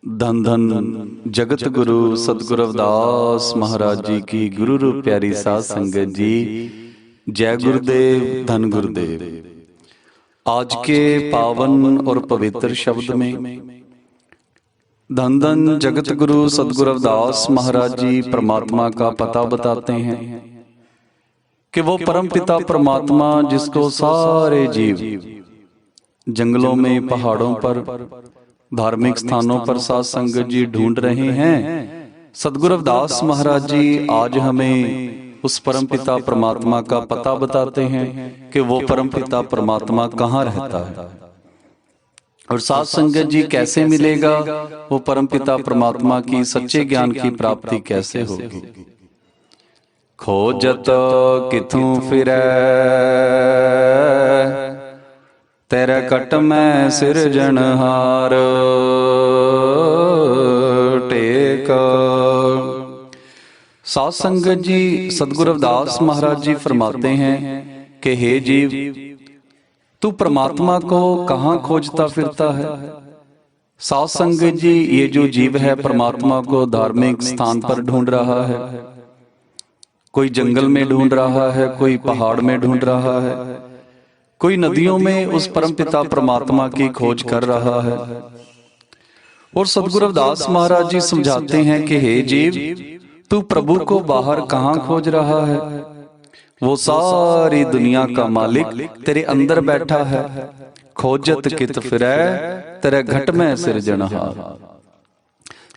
धन धन जगत गुरु सतगुरु रविदास महाराज जी की गुरु रूप प्यारी साध संगत जी। जय गुरुदेव, धन गुरुदेव। आज के पावन और पवित्र शब्द में धन धन जगत गुरु सतगुरु रविदास महाराज जी परमात्मा का पता बताते हैं कि वो परम पिता परमात्मा जिसको सारे जीव जंगलों में, पहाड़ों पर, धार्मिक स्थानों पर साध संगत जी ढूंढ रहे हैं। सतगुरु रविदास महाराज जी आज हमें उस परम पिता परमात्मा का पता बताते हैं कि वो परम पिता परमात्मा कहाँ रहता है और साध संगत जी कैसे मिलेगा, वो परम पिता परमात्मा की सच्चे ज्ञान की प्राप्ति कैसे होगी। खोजत किथों फिरै तेरे कट में सिरजनहार टेक। साध संगत जी सतगुरु रविदास महाराज जी फरमाते हैं कि हे जीव, तू परमात्मा को कहाँ खोजता फिरता है। साध संगत जी ये जो जीव है परमात्मा को धार्मिक स्थान पर ढूंढ रहा है, कोई जंगल में ढूंढ रहा है, कोई पहाड़ में ढूंढ रहा है, कोई नदियों में उस परम पिता परमात्मा की खोज कर रहा है। और सतगुरु रविदास महाराज जी समझाते हैं कि हे जीव, तू प्रभु को बाहर कहाँ खोज रहा है। वो सारी दुनिया का मालिक तेरे अंदर बैठा है। खोजत कित फिरै तेरे घट में सिरजनहार।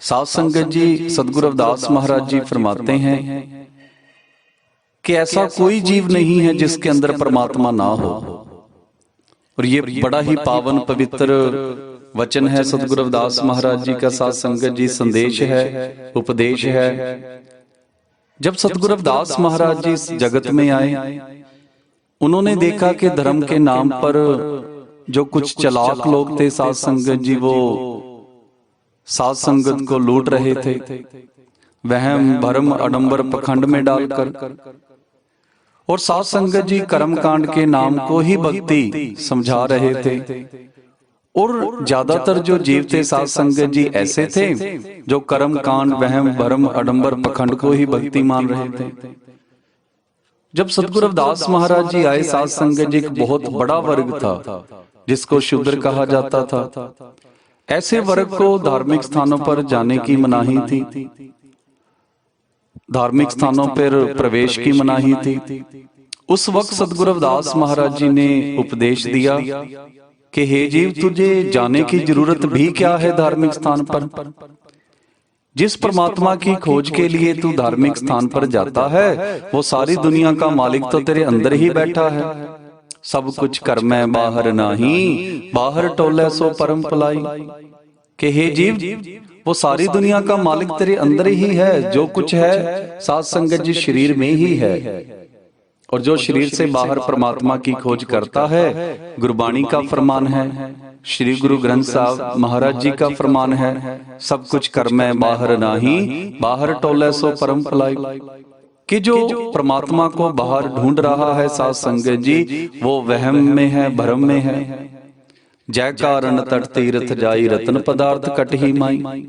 साध संगत जी सतगुरु रविदास महाराज जी फरमाते हैं कि ऐसा कोई जीव नहीं है जिसके अंदर परमात्मा ना हो। और ये बड़ा ही पावन पवित्र वचन है सतगुरु रविदास महाराज जी का। साध संगत जी संदेश है, उपदेश है। जब सतगुरु रविदास महाराज जी इस जगत में आए, उन्होंने देखा कि धर्म के नाम पर जो कुछ चलाक लोग थे साध संगत जी, वो साध संगत को लूट रहे थे, वहम भरम आडंबर पखंड में डालकर। और साध संगत जी कर्म कांड के नाम को ही भक्ति समझा रहे थे। और ज्यादातर जो जीव थे साध संगत जी ऐसे थे जो कर्म कांड, वहम भरम आडंबर पखंड को ही भक्ति मान रहे थे। जब सतगुरु रविदास महाराज जी आए, साध संगत जी एक बहुत बड़ा वर्ग था जिसको शूद्र कहा जाता था। ऐसे वर्ग को धार्मिक स्थानों पर जाने की मनाही थी, धार्मिक स्थानों पर प्रवेश की मनाही थी। उस वक्त सतगुरु रविदास महाराज जी ने उपदेश दिया कि हे जीव, तुझे जाने की जरूरत भी क्या है धार्मिक स्थान पर। जिस परमात्मा की खोज के लिए तू धार्मिक स्थान पर जाता है, वो सारी दुनिया का मालिक तो तेरे अंदर ही बैठा है। सब कुछ कर मैं बाहर नाही, बाहर टोले सो परम पलाई। कि हे जीव, वो सारी दुनिया का मालिक तेरे अंदर ही है। जो कुछ है साध संगत जी शरीर में ही है। और जो शरीर से बाहर परमात्मा की खोज करता है, गुरबाणी का फरमान है, श्री गुरु ग्रंथ साहब महाराज जी का फरमान है, सब कुछ कर मैं बाहर नाही, बाहर टोले सो परम पलाई। कि जो परमात्मा को बाहर ढूंढ रहा है साध संगत जी, वो वहम में है, भ्रम में है। जय कारण तट तीर्थ जाई रत्न पदार्थ कट ही माई।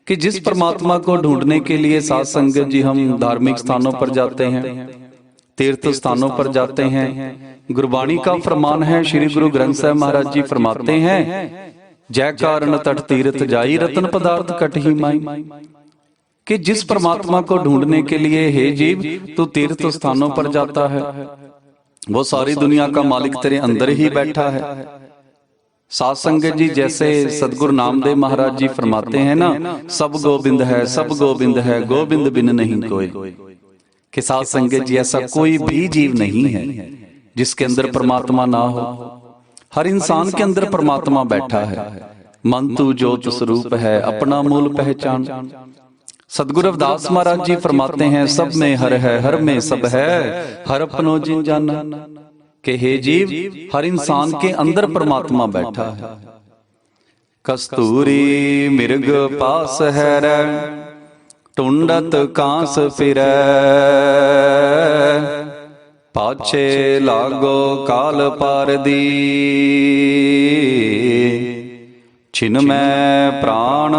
कि जिस परमात्मा को ढूंढने के लिए साध संगत जी हम धार्मिक स्थानों पर जाते हैं, तीर्थ स्थानों पर जाते हैं। गुरबाणी का फरमान है, श्री गुरु ग्रंथ साहब महाराज जी फरमाते हैं, जय कारण तट तीर्थ जाई रत्न पदार्थ कट ही माई। कि जिस परमात्मा को ढूंढने के लिए हे जीव तू तीर्थ स्थानों पर जाता है, वो सारी दुनिया का मालिक तेरे अंदर ही बैठा है। साध संगत जी जैसे सदगुरु नामदेव महाराज जी फरमाते हैं ना, सब गोविंद है, सब गोविंद है, गोविंद बिन नहीं कोई। कि साध संगत जी ऐसा कोई भी जीव नहीं है जिसके अंदर परमात्मा ना हो। हर इंसान के अंदर परमात्मा बैठा है। मन तू ज्योत स्वरूप है, अपना मूल पहचान। सतगुरु रविदास महाराज जी फरमाते हैं, सब में हर है, हर में सब है, हर अपनो जिन जाना। कि हे जीव, हर इंसान के अंदर परमात्मा बैठा है। कस्तूरी मृग पास है रे, टुंडत कांस फिरै, पाछे लागो काल पार दी, छिन में प्राण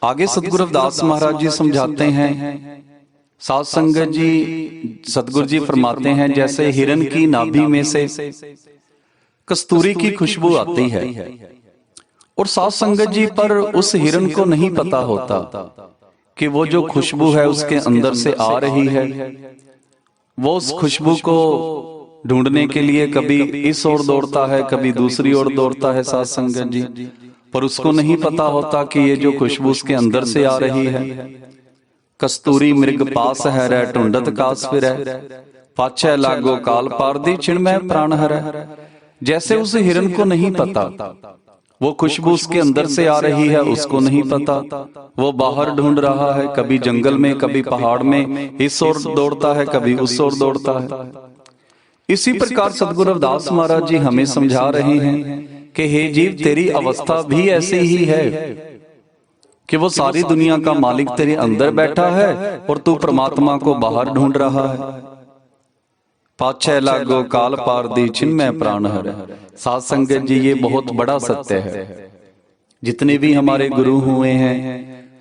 आगे सतगुरु रविदास महाराज जी समझाते हैं, साध संगत जी, सतगुरु जी फरमाते हैं जैसे हिरन की नाभि में से कस्तूरी की खुशबू आती है, और साध संगत जी पर उस हिरन को नहीं पता होता कि वो जो खुशबू है उसके अंदर से आ रही है। वो उस खुशबू को ढूंढने के लिए कभी इस ओर दौड़ता है, कभी दूसरी ओर दौड़ता है साध संगत जी, पर उसको नहीं पता होता कि ये जो खुशबू उसके अंदर से आ रही है। कस्तूरी मृग पास है रै ढूंढत कास फिरै, पाछै लागो काल पार दी छिण में प्राण हरै। जैसे उस हिरन को नहीं पता वो खुशबू उसके अंदर से आ रही है, उसको नहीं पता, वो बाहर ढूंढ रहा है, कभी जंगल में, कभी पहाड़ में, इस ओर दौड़ता है, कभी उस ओर दौड़ता है। इसी प्रकार सतगुरु रविदास महाराज जी हमें समझा रहे हैं कि हे जीव, तेरी अवस्था भी ऐसी ही है कि वो सारी दुनिया का मालिक तेरे अंदर बैठा है और तू परमात्मा को बाहर ढूंढ रहा है। पाछे लागो काल पार दी छिन में प्राण हर। साध संगत जी, ये बहुत बड़ा सत्य है। जितने भी हमारे गुरु हुए हैं,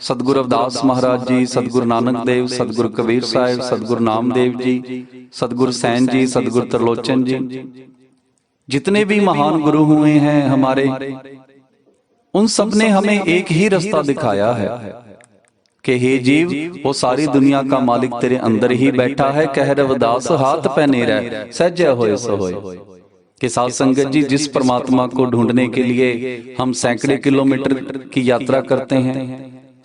सतगुरु रविदास महाराज जी, सतगुरु नानक देव, सतगुरु कबीर साहिब, सतगुरु नामदेव जी, सतगुरु सैन जी, सतगुरु त्रिलोचन जी, जितने भी महान गुरु हुए हैं हमारे, उन सब ने हमें एक ही रास्ता दिखाया है कि हे जीव, वो सारी दुनिया का मालिक तेरे अंदर ही बैठा है। कह रविदास हाथ पे नेरा सहज होए सो होए। कि साध संगत जी, जिस परमात्मा को ढूंढने के लिए हम सैकड़े किलोमीटर की यात्रा करते हैं,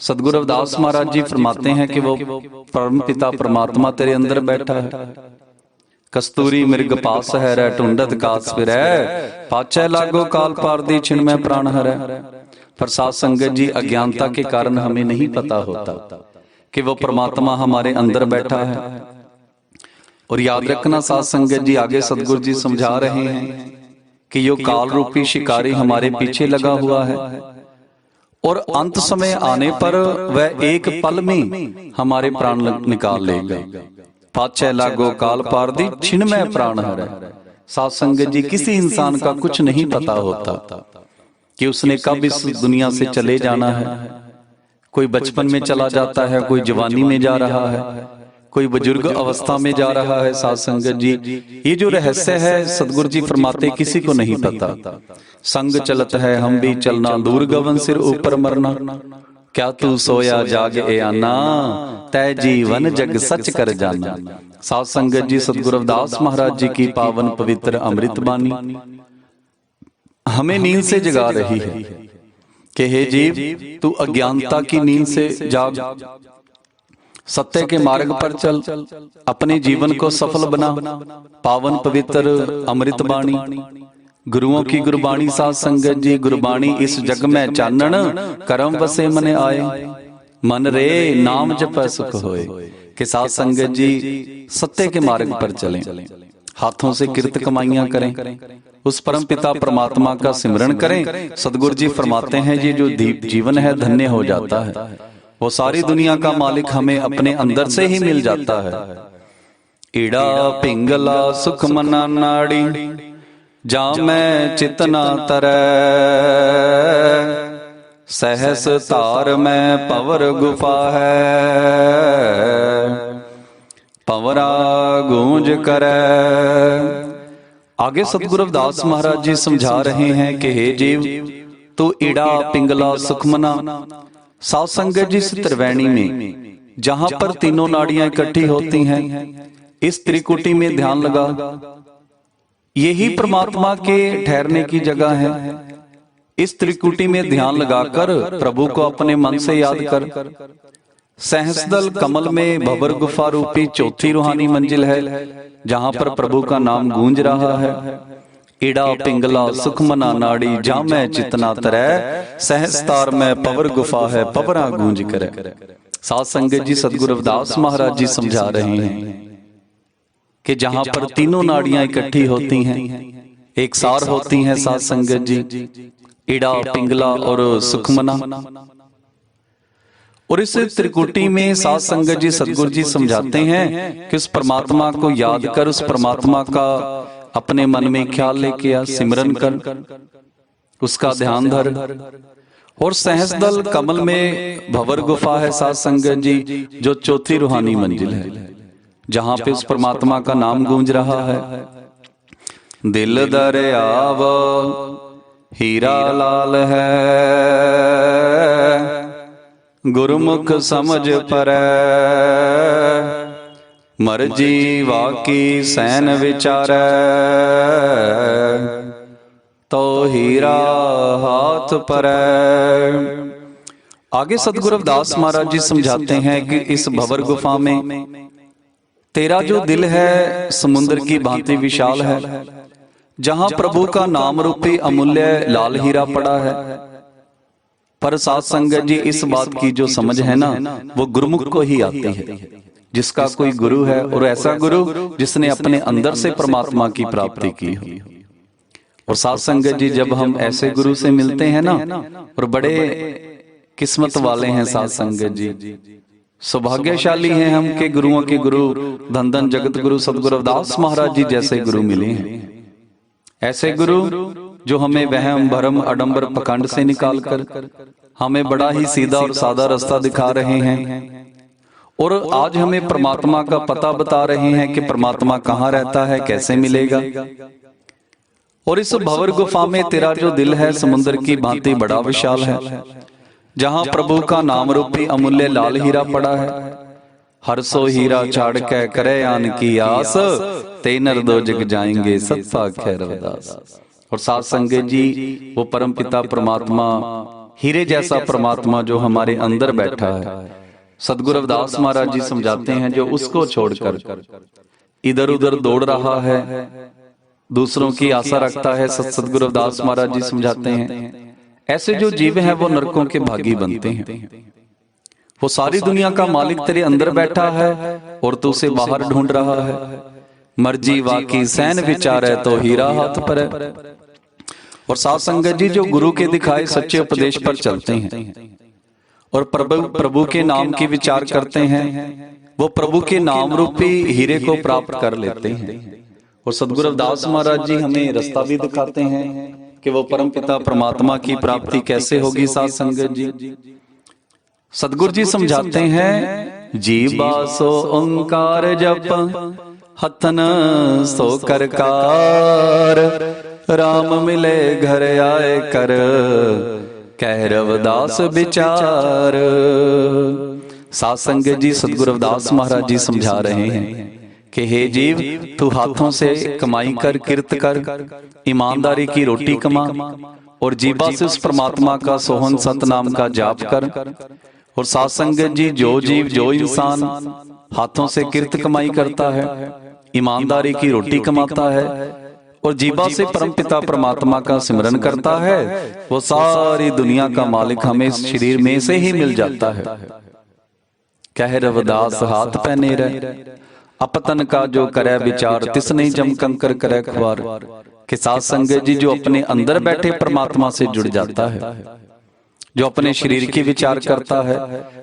सतगुरु रविदास महाराज जी फरमाते हैं कि वो परम पिता परमात्मा तेरे अंदर बैठा है। कस्तूरी मृग पास है रै ढूंढत कास फिरै, पाछै लागो काल पार दी छिण में प्राण हरै। पर साध संगत जी, अज्ञानता के कारण हमें नहीं पता होता कि वो परमात्मा हमारे अंदर बैठा है। और याद रखना साध संगत जी, आगे सतगुरु जी समझा रहे हैं कि यो काल रूपी शिकारी हमारे पीछे लगा हुआ है, और अंत समय आने पर वह एक पल में हमारे प्राण निकाल लेगा। पाछे लागो काल पार दी छिण में प्राण हरै। साध संगत जी, किसी इंसान का कुछ नहीं पता होता कि उसने कब इस दुनिया से चले जाना है। कोई बचपन में चला जाता है, कोई जवानी में जा रहा है, कोई बुजुर्ग अवस्था में जा रहा है। साध संगत जी, ये जो रहस्य है सतगुरु जी फरमाते किसी को नहीं पता। संग चलत है हम भी चलना, दूर गवन सिर ऊपर मरना, क्या तू सोया जाग ए आना, तय जीवन जग सच कर जाना। साध संगत जी, सतगुरु रविदास महाराज जी की पावन पवित्र अमृत बानी हमें नींद से जगा रही है कि हे जीव, तू अज्ञानता की नींद से जाग, सत्य के मार्ग पर चल, अपने जीवन को सफल बना। पावन पवित्र अमृत बाणी, गुरुओं की गुरबाणी। साध संगत जी, गुरबाणी इस जग में चानन, करम बसे मने आए, मन रे नाम जप सुख होए। कि साध संगत जी, सत्य के मार्ग पर चलें, हाथों से किरत कमाइयां करें, उस परम पिता परमात्मा का सिमरन करें। सतगुरु जी फरमाते हैं ये जो जीवन है धन्य हो जाता है। वो सारी दुनिया का मालिक हमें अपने अंदर से ही मिल जाता है। ईड़ा पिंगला सुख मना नाड़ी, जा मैं चितना तरੈ, सहस तार में पवर गुफा है, पवरा गूंज करे। आगे सतगुरु रविदास महाराज जी समझा रहे हैं कि हे जीव, तू ईड़ा पिंगला सुखमना। साध संगत जी, इस त्रिवेणी में जहां पर तीनों नाड़ियां इकट्ठी होती हैं, इस त्रिकुटी में ध्यान लगा, यही परमात्मा के ठहरने की जगह है। इस त्रिकुटी में ध्यान लगाकर प्रभु को अपने मन से याद कर। सहस्दल कमल में भंवर गुफा रूपी चौथी रूहानी मंजिल है, जहां पर प्रभु का नाम गूंज रहा है। ईड़ा पिंगला सुखमना नाड़ी, जामै चितना तरੈ, सहस्तार में पवर गुफा है, पवरा गूंज करे। साध संगत जी, सतगुरु रविदास महाराज जी समझा रहे हैं कि जहां पर तीनों नाड़ियां इकट्ठी होती हैं, एक सार होती हैं। साध संगत जी, ईड़ा पिंगला और सुखमना, और इस त्रिकुटी में साध संगत जी, सतगुरु जी समझाते हैं कि उस परमात्मा को याद कर, उस परमात्मा का अपने मन में ख्याल लेके आ, सिमरन कर, उसका ध्यान धर, और सहस्दल कमल में भंवर गुफा है साध संगत जी, जो चौथी रूहानी मंजिल है, जहां पे उस परमात्मा का नाम गूंज रहा है। दिल दरियाव हीरा लाल है, गुरुमुख समझ परै, मर्जी वाकी सैन विचारै, तो हीरा हाथ परै। आगे सतगुरु रविदास महाराज जी समझाते हैं कि इस भंवर गुफा में तेरा जो दिल है समुद्र की भांति विशाल है, जहां प्रभु का नाम रूपी अमूल्य लाल हीरा पड़ा है। पर साध संगत जी इस बात की जो समझ है ना, वो गुरुमुख को ही आती है, जिसका कोई गुरु है, और ऐसा गुरु जिसने अपने अंदर से परमात्मा की प्राप्ति की हो। और साध संगत जी जब हम ऐसे गुरु से मिलते हैं ना, और बड़े किस्मत वाले हैं साध संगत जी, सौभाग्यशाली हैं हम के गुरुओं के गुरु धन धन जगत गुरु सतगुरु रविदास महाराज जी जैसे गुरु मिले हैं। ऐसे गुरु जो हमें वहम भरम अडंबर पखंड से निकालकर हमें बड़ा ही सीधा और सादा रास्ता दिखा रहे हैं, और आज हमें परमात्मा का पता बता रहे हैं कि परमात्मा कहाँ रहता है, कैसे मिलेगा। और इस भंवर गुफा में तेरा जो दिल है समुद्र की भांति बड़ा विशाल है, जहां प्रभु का नाम रूपी अमूल्य लाल हीरा पड़ा है। हर सो हीरा छाड़ के करे आन की आस, ते नर दो जग जाएंगे सत्पाख्य रविदास। और साध संगत जी वो परम पिता परमात्मा, हीरे जैसा परमात्मा जो हमारे अंदर बैठा है, सतगुरु रविदास महाराज जी समझाते हैं, जो उसको छोड़कर इधर उधर दौड़ रहा है, दूसरों की आशा रखता है, सतगुरु रविदास महाराज जी समझाते हैं ऐसे जो जीव हैं वो नरकों के भागी बनते हैं। वो सारी दुनिया का मालिक तेरे अंदर बैठा है और तू उसे बाहर ढूंढ रहा है। मर्जी वाकी सैन विचारे, तो हीरा हाथ पर है। और साध संगत जी जो गुरु के दिखाए सच्चे उपदेश पर चलते हैं और प्रभु के नाम की विचार करते हैं, वो प्रभु के नाम रूपी हीरे को प्राप्त कर लेते हैं। और सतगुरु रविदास महाराज जी हमें रास्ता भी दिखाते हैं कि वो परम पिता परमात्मा की प्राप्ति कैसे होगी। साध संगत जी सतगुरु जी समझाते हैं, जीवा सो ओंकार जप हथन सो करकार, राम मिले घर आए कर कह रविदास विचार। साध संगत जी सतगुरु रविदास महाराज जी समझा रहे हैं कि हे जीव, तू हाथों से कमाई कर, किरत कर, ईमानदारी की रोटी कमा, और जीवा से उस परमात्मा का सोहन सतनाम का जाप कर। और साध संगत जी जो जीव जो इंसान हाथों से किरत कमाई करता है, ईमानदारी की रोटी कमाता है और जीवा से परमपिता परमात्मा का सिमरन करता है, वो सारी दुनिया का मालिक हमें इस शरीर में से ही मिल जाता है। कह रविदास हाथ पहने रहे, अपतन का जो करे विचार, तिस नहीं जम कंकर करे खुआर। कि साध संगत जी जो अपने अंदर बैठे परमात्मा से जुड़ जाता है, जो अपने शरीर की विचार करता है,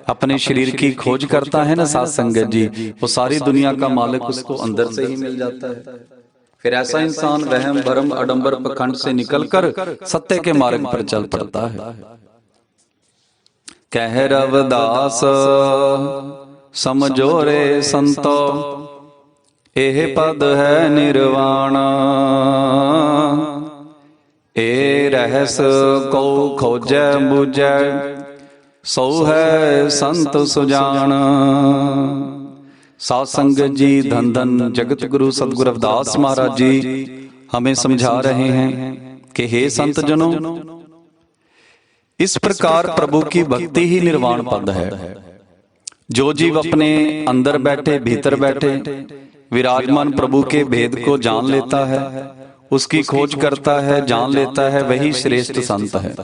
अपने शरीर की खोज करता है ना साध संगत जी, वो सारी दुनिया का मालिक उसको अंदर से ही मिल जाता है। फिर ऐसा इंसान वहम भरम अडंबर पखंड से निकलकर सत्य के मार्ग पर चल पड़ता है। कह रविदास समझो रे संतो, एह पद है निर्वाण, ए रहस को खोजै बुझै, सो है संत सुजान। साध संगत जी धन धन जगत गुरु सतगुरु रविदास महाराज जी हमें समझा रहे हैं कि हे संत जनों, इस प्रकार प्रभु की भक्ति ही निर्वाण पद है। जो जीव अपने अंदर बैठे, भीतर बैठे विराजमान प्रभु के भेद को जान लेता है, उसकी खोज करता है, जान लेता है, वही श्रेष्ठ संत है।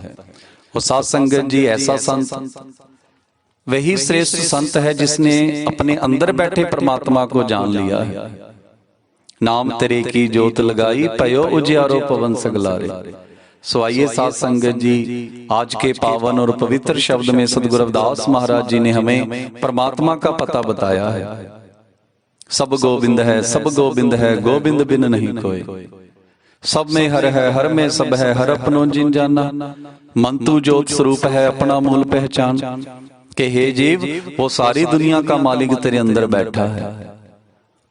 और साध संगत जी ऐसा संत, वही श्रेष्ठ संत है जिसने अपने अंदर बैठे परमात्मा को जान लिया है। नाम तेरे की जोत लगाई, पयो उजियारो पवन सगलारे। सो आइए साध संगत जी, आज के पावन और पवित्र शब्द में सतगुरु रविदास महाराज जी ने हमें परमात्मा का पता बताया है। सब गोविंद है, सब गोविंद है, गोविंद बिन नहीं कोई। सब में हर है, हर में सब है, हर अपनो जिन जाना। मन तू ज्योत स्वरूप है, अपना मूल पहचान। के हे जीव, वो सारी दुनिया का मालिक तेरे अंदर बैठा है।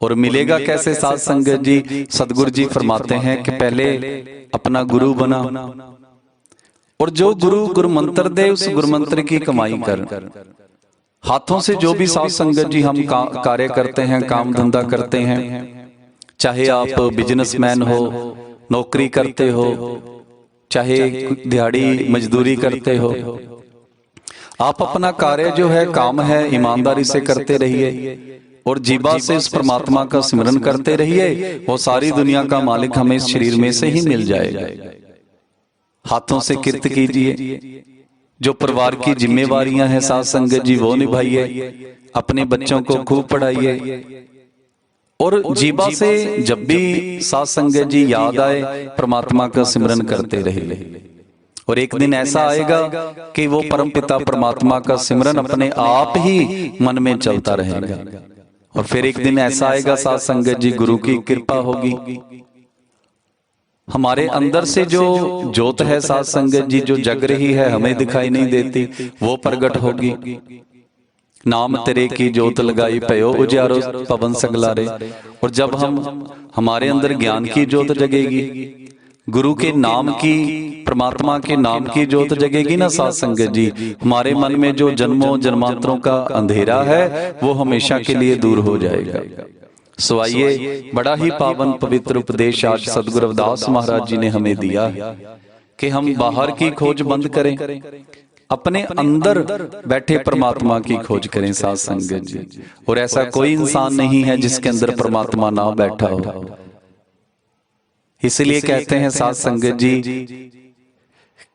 और मिलेगा कैसे साध संगत जी? सतगुरु जी फरमाते हैं कि पहले अपना गुरु बना, और जो गुरु गुरु मंत्र दे उस गुरु मंत्र की कमाई कर। हाथों से जो भी साध संगत जी हम कार्य करते हैं, काम धंधा करते हैं, चाहे आप बिजनेसमैन हो, नौकरी करते हो, चाहे दिहाड़ी मजदूरी करते हो, आप अपना कार्य जो है, काम है, ईमानदारी से करते रहिए और जीवा से उस परमात्मा का सिमरन करते रहिए। वो सारी दुनिया का मालिक हमें इस शरीर में से ही मिल जाएगा। हाथों से किरत कीजिए, जो परिवार की जिम्मेवारियां हैं साध संगत जी वो निभाइए, अपने बच्चों को खूब पढ़ाइए और जीवा से जब भी साध संगत जी याद आए परमात्मा का सिमरन करते रहिए। और एक दिन ऐसा आएगा कि वो परमपिता परमात्मा का सिमरन अपने आप ही मन में चलता रहेगा। और फिर एक दिन ऐसा आएगा साध संगत जी, गुरु की कृपा होगी, हमारे अंदर से जो ज्योत है साध संगत जी, जो जग रही है, हमें दिखाई नहीं देती, वो प्रगट होगी। नाम तेरे की ज्योत लगाई पयो उजियारो पवन सगलारे। और जब हमारे अंदर ज्ञान की ज्योत जगेगी, गुरु के नाम की, परमात्मा के नाम की ज्योत जगेगी ना साध संगत जी, हमारे मन में जो जन्मों जन्मांतरों का अंधेरा है वो हमेशा के लिए दूर हो जाएगा। सो आइए, बड़ा ही पावन पवित्र उपदेश आज सदगुरु रविदास महाराज जी ने हमें दिया है कि हम बाहर की खोज बंद करें, अपने अंदर बैठे परमात्मा की खोज करें साध संगत जी। और ऐसा कोई इंसान नहीं है जिसके अंदर परमात्मा ना बैठा हो। इसलिए कहते हैं साध संगत जी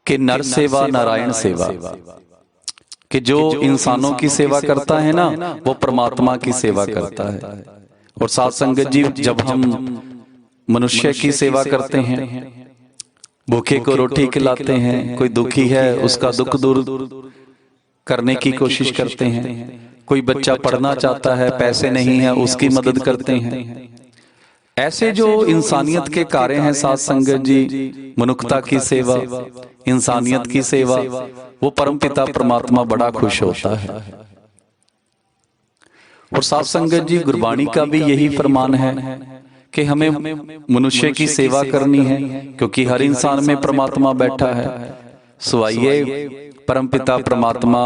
कि नर सेवा नारायण सेवा, कि जो इंसानों की सेवा करता है ना वो परमात्मा की सेवा करता है। और साध संगत जी, जब हम मनुष्य की सेवा करते हैं, भूखे को रोटी खिलाते हैं, कोई दुखी है उसका दुख दूर करने की कोशिश करते हैं, कोई बच्चा पढ़ना चाहता है, पैसे नहीं है, उसकी मदद करते हैं, ऐसे जो इंसानियत के कार्य हैं साध संगत जी, मनुष्यता की सेवा, इंसानियत की सेवा, वो परमपिता परमात्मा बड़ा खुश होता है। और साध संगत जी, गुरबाणी का भी यही फरमान है कि हमें मनुष्य की सेवा करनी है, क्योंकि हर इंसान में परमात्मा बैठा है। सो आइए, परमपिता परमात्मा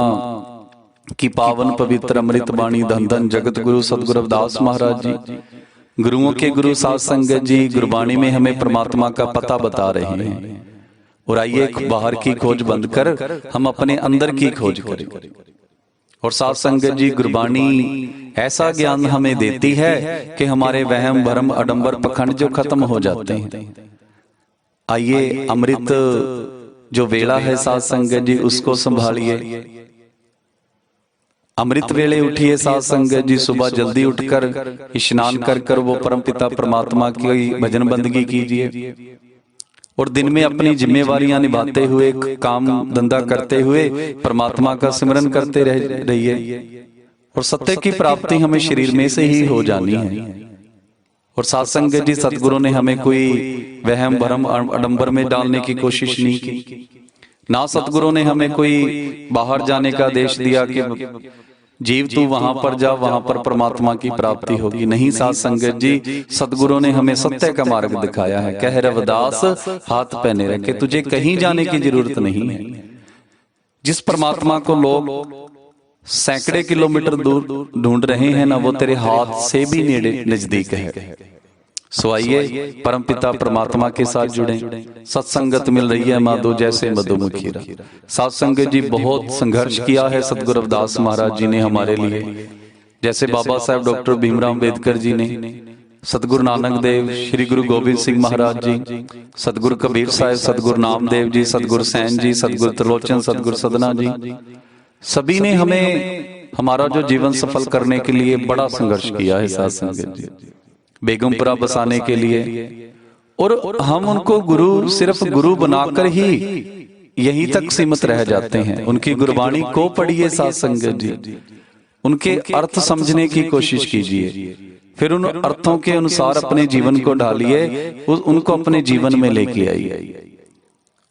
की पावन पवित्र अमृत वाणी धन धन जगत गुरु सतगुरु रविदास महाराज जी, गुरुओं के गुरु साध संगत जी, गुरबाणी में हमें परमात्मा का पता बता रहे हैं। और आइए, बाहर की खोज बंद कर हम अपने अंदर की खोज करें। और साध संगत जी, गुरबाणी ऐसा ज्ञान हमें देती है कि हमारे वहम भरम अडंबर पखंड जो खत्म हो जाते हैं। आइए, अमृत जो वेला है साध संगत जी, उसको संभालिए। अमृत वेले उठिए साध संगत जी, सुबह जल्दी उठकर स्नान कर कर वो परमपिता परमात्मा की भजन बंदगी कीजिए। और दिन में अपनी जिम्मेवारियां निभाते हुए, काम धंधा करते हुए परमात्मा का सिमरन करते रहिए। और सत्य की प्राप्ति हमें शरीर में से ही हो जानी है। और साध संगत जी, सतगुरु ने हमें कोई वहम भरम अडंबर में डालने की कोशिश नहीं की, ना सतगुरु ने हमें कोई बाहर जाने का आदेश दिया कि जीव तू वहां पर जा, वहां पर परमात्मा की प्राप्ति होगी। नहीं साध संगत जी, सतगुरु ने हमें सत्य का मार्ग दिखाया है। कह रविदास हाथ पहने रखे, तुझे कहीं जाने की जरूरत नहीं है। जिस परमात्मा को लोग सैकड़े किलोमीटर दूर ढूंढ रहे हैं ना, वो तेरे हाथ से भी नजदीक है। सो आइए, परमपिता परमात्मा के साथ जुड़े। सत्संगत मिल रही है माधो जैसे मधुमक्खीरा। साध संगत जी, बहुत संघर्ष किया है सतगुरु रविदास महाराज जी ने हमारे लिए। जैसे बाबा साहब डॉक्टर भीमराव अंबेडकर जी ने, सतगुरु नानक देव, श्री गुरु गोबिंद सिंह महाराज जी, सतगुरु कबीर साहब, सतगुरु नामदेव जी, सतगुरु सैन जी, सतगुरु त्रिलोचन, सतगुरु सदना जी, सभी ने हमें हमारा जो जीवन सफल करने के लिए बड़ा संघर्ष किया है साध संगत जी, बेगमपुरा बसाने के लिए। और हम उनको गुरु, सिर्फ गुरु बनाकर ही यहीं तक सीमित रह जाते हैं। उनकी गुरबाणी को पढ़िए साध संगत जी, उनके अर्थ समझने की कोशिश कीजिए, फिर उन अर्थों के अनुसार अपने जीवन को ढालिए, उनको अपने जीवन में लेके आइए,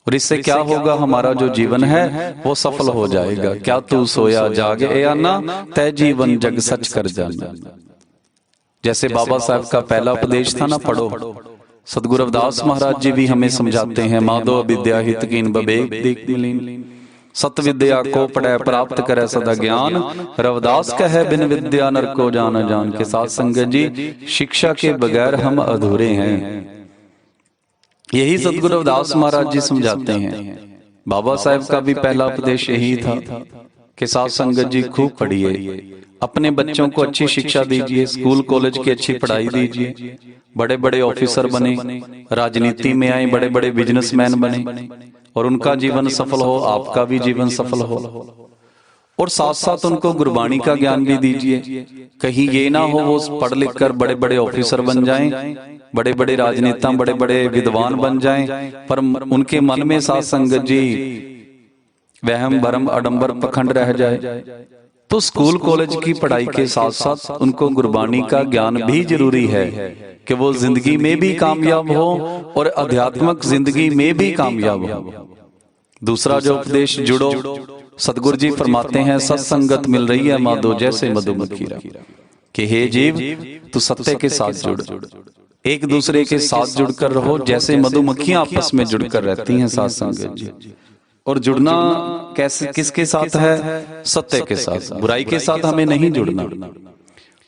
और इससे क्या होगा, हमारा जो जीवन है वो सफल हो जाएगा। क्या तू सोया जागे या ना, तय जीवन जग सच कर जाना। जैसे बाबा साहब का पहला उपदेश था ना, पढ़ो। सदगुरु रविदास महाराज जी भी हमें समझाते हैं, माधो विद्या हित कीन बबेक देख मिलीन, सत विद्या को पढ़े प्राप्त करे सदा ज्ञान, रविदास कहे बिन विद्या नर को जान जान। के साथ संगत जी, शिक्षा के बगैर हम अधूरे हैं। यही सदगुरु रविदास महाराज जी समझाते हैं। बाबा साहब का भी पहला उपदेश यही था कि साथ संगत जी खूब पढ़िए, अपने बच्चों को अच्छी शिक्षा दीजिए, स्कूल कॉलेज की अच्छी पढ़ाई दीजिए, बड़े बड़े ऑफिसर बने, राजनीति में आए, बड़े बड़े बिजनेसमैन बने, और उनका जीवन सफल हो, आपका भी जीवन सफल हो। और साथ साथ उनको गुरबाणी का ज्ञान भी दीजिए। कहीं ये ना हो वो पढ़ लिख कर बड़े बड़े ऑफिसर बन जाएं, बड़े बड़े राजनेता, बड़े बड़े विद्वान बन जाएं, पर उनके मन में साथ संगत जी वहम भरम आडंबर पखंड रह जाए। तो स्कूल कॉलेज की पढ़ाई के साथ साथ उनको गुरबाणी का ज्ञान भी जरूरी है कि वो जिंदगी में भी कामयाब हो और आध्यात्मिक जिंदगी में भी कामयाब हो। दूसरा जो उपदेश, जुड़ो। सतगुरु जी फरमाते हैं, सत्संगत मिल रही है माधो जैसे मधुमक्खी, कि हे जीव तू सत्य के साथ जुड़, एक दूसरे के साथ जुड़कर रहो, जैसे मधुमक्खियां आपस में जुड़कर रहती हैं साथ संगत जी। और जुड़ना कैसे, किसके साथ है? सत्य के साथ, बुराई के साथ हमें नहीं जुड़ना।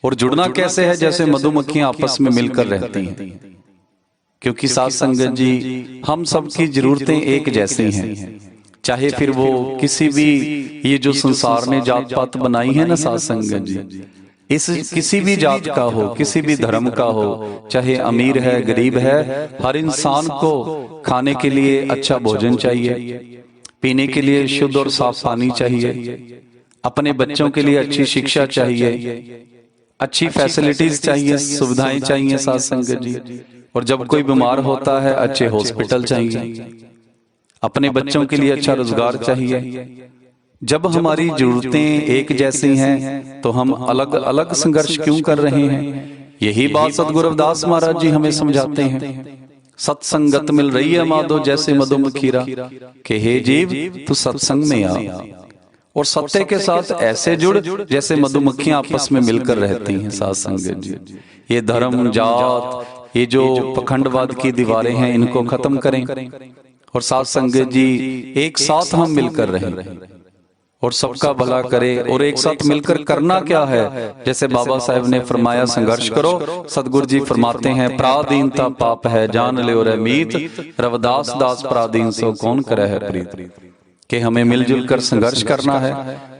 और जुड़ना कैसे है? जैसे मधुमक्खियां आपस में मिलकर रहती हैं, क्योंकि साथ संगत जी हम सबकी जरूरतें एक जैसी हैं। चाहे फिर वो किसी भी, ये जो संसार ने जात पात बनाई है ना साथ संगत जी, इस किसी भी जात का हो, किसी भी धर्म का हो, चाहे अमीर है गरीब है, हर इंसान को खाने के लिए अच्छा भोजन चाहिए, पीने के लिए शुद्ध और साफ पानी चाहिए, अपने बच्चों के लिए अच्छी शिक्षा चाहिए, अच्छी फैसिलिटीज चाहिए, सुविधाएं चाहिए साथ संगत जी। और जब कोई बीमार होता है अच्छे हॉस्पिटल चाहिए, अपने बच्चों के लिए अच्छा रोजगार चाहिए। जब हमारी जरूरतें एक जैसी हैं तो हम अलग अलग संघर्ष क्यों कर रहे हैं? यही बात सदगुरु रविदास महाराज जी हमें समझाते हैं। सत्संगत मिल रही है माधो जैसे मधुमक्खीरा, कि हे जीव तू सत्संग में आ और सत्य के साथ ऐसे जुड़ जैसे मधुमक्खियां आपस में मिलकर रहती हैं साथ संगत जी। ये धर्म जात, ये जो पखंडवाद की दीवारें हैं, इनको खत्म करें और साथ संगत जी एक साथ हम मिलकर रहें और सबका भला करे। और एक साथ मिलकर करना क्या है? जैसे बाबा साहब ने फरमाया, संघर्ष करो। सतगुरु जी फरमाते हैं, पराधीनता पाप है जान ले और मीत, रविदास दास पराधीन सो कौन करे है प्रीत। कि हमें मिलजुल कर संघर्ष करना है।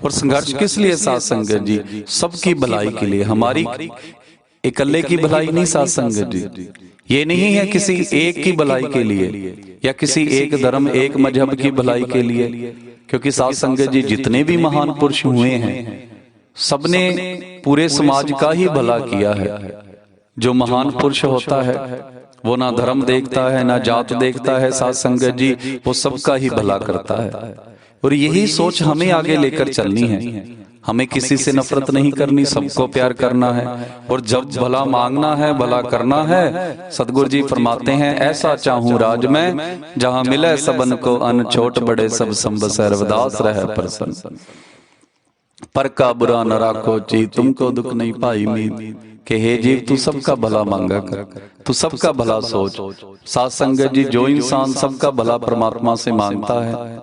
और संघर्ष किस लिए साथ संगत जी? सबकी भलाई के लिए, हमारी इकल्ले की भलाई नहीं साथ संगत जी। ये नहीं है किसी एक की भलाई के लिए या किसी एक धर्म एक मजहब की भलाई के लिए, क्योंकि साथ संगत जी जितने भी महान पुरुष हुए हैं सबने पूरे समाज का ही भला किया है। जो महान पुरुष होता है वो ना धर्म देखता है ना जात देखता है साथ संगत जी, वो सबका ही भला करता है। और यही सोच हमें आगे लेकर चलनी है। हमें किसी से नफरत नहीं करनी, सबको प्यार करना है। और जब भला मांगना है, भला करना है, सतगुरु जी फरमाते हैं, ऐसा चाहूं राज में जहां मिले सबन को अन, छोट बड़े सब संबस रविदास रहे प्रसन्न। पर का बुरा न राखो जी, तुमको दुख नहीं पाई मीत। कि हे जीव तू सबका भला मांगा कर, तू सबका भला सोच। साथ संगत जी जो इंसान सबका भला परमात्मा से मांगता है,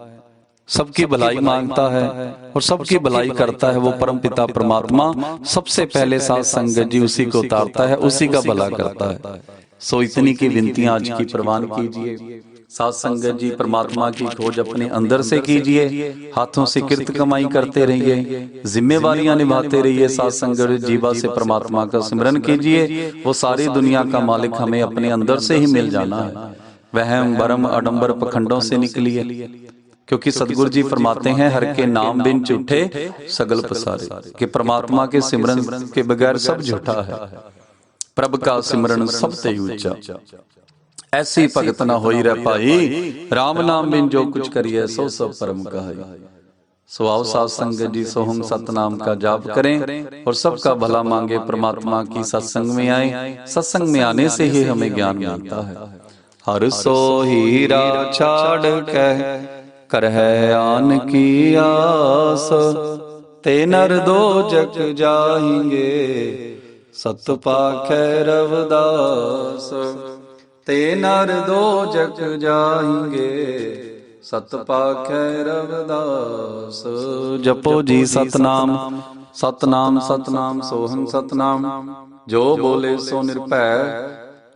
सबकी भलाई मांगता है और सबकी भलाई करता है, वो परम पिता परमात्मा सबसे पहले साथ संगत जी उसी को उतारता है, उसी का भला करता है। सो इतनी की विनतियां आज की प्रवान कीजिए। साथ संगत जी परमात्मा की खोज अपने अंदर से कीजिए, हाथों से किरत कमाई करते रहिए, जिम्मेवारियां निभाते रहिए। साथ संगत जीवा से परमात्मा का सिमरन कीजिए, वो सारी दुनिया का मालिक हमें अपने अंदर से ही मिल जाना है। वहम भरम आडंबर पखंडों से निकलिए, क्योंकि सतगुरु जी फरमाते हैं, हर के नाम बिन झूठे सगल पसारे। कि परमात्मा के सिमरन के बगैर सब झूठा है, प्रभ का सिमरन सब ते ऊंचा। ऐसी भगत ना होई रह पाई, राम नाम बिन जो कुछ करिए सो सब परम कहाई। सो आओ साध संगत जी, सो हम सतनाम का जाप करें और सबका भला मांगे। परमात्मा की सत्संग में आए, सत्संग में आने से ही हमें ज्ञान मिलता है। हर सो हीरा छाड़ कह कर है आन की आस, ते नर दो जग जाएंगे सत पाखै रविदास। ते नर दो जग जाएंगे सत पाखै रविदास। जपो जी सतनाम, सतनाम सतनाम सोहं सतनाम। जो बोले सो निर्भै,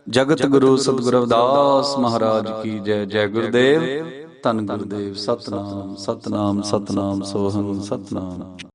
जगत गुरु सतगुरु रविदास महाराज की जय। जय गुरुदेव, धन गुरुदेव। सतनाम सतनाम सतनाम सोहं सतनाम।